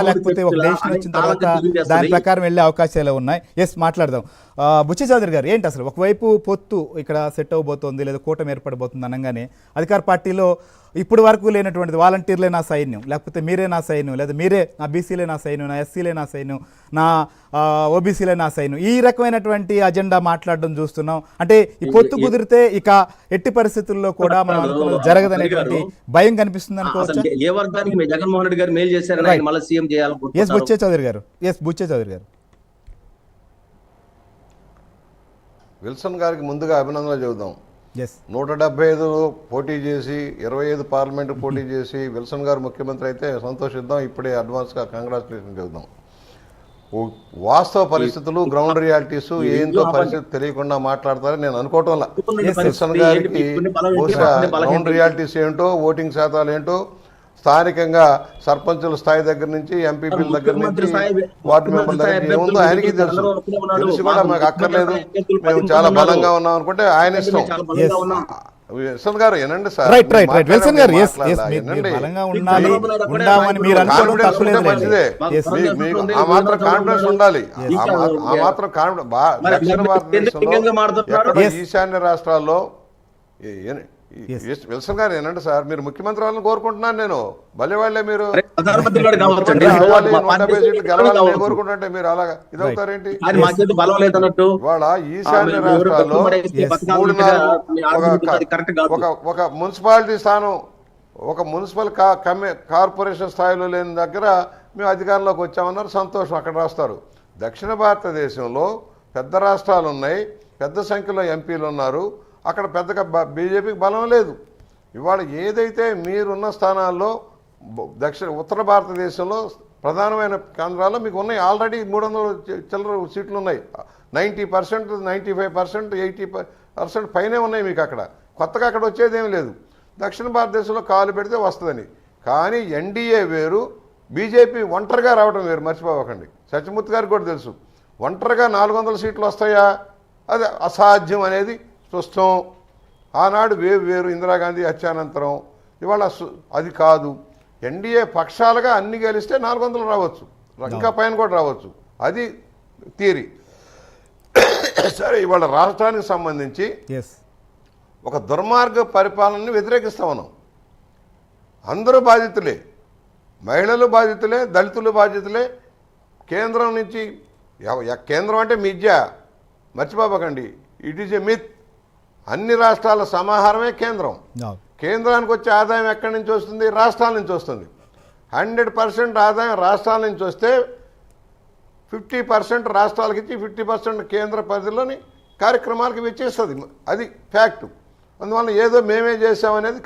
లేకపోతే ఒక డెసిషన్ వచ్చిన తర్వాత దాని ప్రకారం వెళ్ళే అవకాశాలు ఉన్నాయి. ఎస్ మాట్లాడదాం. బుచ్చి చౌదరి గారు, ఏంటి అసలు ఒకవైపు పొత్తు ఇక్కడ సెట్ అవ్వబోతోంది లేదా కూటమి ఏర్పడబోతుంది అనగానే అధికార పార్టీలో ఇప్పుడు వరకు లేనటువంటిది వాలంటీర్లే నా సైన్యం, లేకపోతే మీరే నా సైన్యం, లేదా మీరే నా బీసీలే నా సైన్యం, నా ఎస్సీలే నా సైన్యం, నా ఓబీసీలే నా సైన్యం, ఈ రకమైనటువంటి అజెండా మాట్లాడడం చూస్తున్నాం. అంటే ఈ పొత్తు కుదిరితే ఇక ఎట్టి పరిస్థితుల్లో కూడా మనం అనుకున్నది జరగదనేటువంటి భయం కనిపిస్తుంది అనుకోవచ్చు. ఏ వర్గానికి జగన్మోహన్ రెడ్డి గారు మేలు చేశారని మళ్ళీ సీఎం చేయాలి. ఎస్ బుచ్చే చౌదరి గారు, బుచ్చే చౌదరి గారు. విల్సన్ గారికి ముందుగా అభినందనలు చెబుదాం. 175 పోటీ చేసి 25 పార్లమెంటు పోటీ చేసి విల్సన్ గారు ముఖ్యమంత్రి అయితే సంతోషిద్దాం. ఇప్పుడే అడ్వాన్స్గా కంగ్రాచులేషన్ చెబుదాం. వాస్తవ పరిస్థితులు, గ్రౌండ్ రియాలిటీస్ ఏంటో పరిస్థితి తెలియకుండా మాట్లాడతారని నేను అనుకోవటంలా. విల్సన్ గారికి బహుశా గ్రౌండ్ రియాలిటీస్ ఏంటో, ఓటింగ్ శాతాలు ఏంటో, స్థానికంగా సర్పంచుల స్థాయి దగ్గర నుంచి ఎంపీపీల దగ్గర నుంచి వార్డు మెంబర్ల దగ్గర ఏముందో ఆయనకి తెలుసు. తెలిసి కూడా మాకు అక్కర్లేదు, మేము చాలా బలంగా ఉన్నాం అనుకుంటే ఆయన ఇష్టం. విల్సన్ గారు వినండి సార్, మంచిదే, మీకు ఆ మాత్రం కాన్ఫిడెన్స్ ఉండాలి. ఆ మాత్రం కాన్ఫిడెన్స్ దక్షిణ భారతదేశంలో ఈశాన్య రాష్ట్రాల్లో విల్సన్ గారు ఏనండి సార్, మీరు ముఖ్యమంత్రి వాళ్ళని కోరుకుంటున్నాను నేను. భలే వాళ్ళే మీరు 170 సీట్లు గెలవాలని కోరుకుంటుంటే మీరు అలాగా ఇదవుతారేంటి? వాళ్ళ ఈశాన్య రాష్ట్రాల్లో ఒక మున్సిపాలిటీ స్థానం, ఒక మున్సిపల్ కార్పొరేషన్ స్థాయిలో లేని దగ్గర మేము అధికారంలోకి వచ్చామన్నారు, సంతోషం, అక్కడ రాస్తారు. దక్షిణ భారతదేశంలో పెద్ద రాష్ట్రాలు ఉన్నాయి, పెద్ద సంఖ్యలో ఎంపీలు ఉన్నారు, అక్కడ పెద్దగా బీజేపీకి బలం లేదు. ఇవాళ ఏదైతే మీరున్న స్థానాల్లో ఉత్తర భారతదేశంలో ప్రధానమైన కేంద్రాల్లో మీకు ఉన్నాయి, ఆల్రెడీ 300 చిల్లర సీట్లు ఉన్నాయి. 90%, 95%, 80% పైనే ఉన్నాయి మీకు అక్కడ. కొత్తగా అక్కడ వచ్చేదేమీ లేదు. దక్షిణ భారతదేశంలో కాలు పెడితే వస్తుందని. కానీ ఎన్డీఏ వేరు, బీజేపీ ఒంటరిగా రావడం వేరు, మర్చిపోకండి. సత్యమూర్తి గారికి కూడా తెలుసు, ఒంటరిగా 400 సీట్లు వస్తాయా, అది అసాధ్యం అనేది చూస్తాం. ఆనాడు వేరు, ఇందిరాగాంధీ హత్యానంతరం. ఇవాళ అది కాదు, ఎన్డీఏ పక్షాలుగా అన్ని గెలిస్తే 400 రావచ్చు, ఇంకా పైన కూడా రావచ్చు, అది థియరీ. సరే, ఇవాళ రాష్ట్రానికి సంబంధించి ఒక దుర్మార్గ పరిపాలనని వ్యతిరేకిస్తా ఉన్నాం. అందరూ బాధితులే, మహిళలు బాధితులే, దళితులు బాధితులే. కేంద్రం నుంచి, కేంద్రం అంటే మిథ్య, మర్చిపోకండి, ఇట్ ఈజ్ ఎ మిత్. అన్ని రాష్ట్రాల సమాహారమే కేంద్రం. కేంద్రానికి వచ్చే ఆదాయం ఎక్కడి నుంచి వస్తుంది? రాష్ట్రాల నుంచి వస్తుంది. 100% ఆదాయం రాష్ట్రాల నుంచి వస్తే 50% రాష్ట్రాలకు ఇచ్చి 50% కేంద్ర పరిధిలోని కార్యక్రమాలకు వెచ్చేస్తుంది. అది ఫ్యాక్టు. అందువల్ల ఏదో మేమే చేసామనేది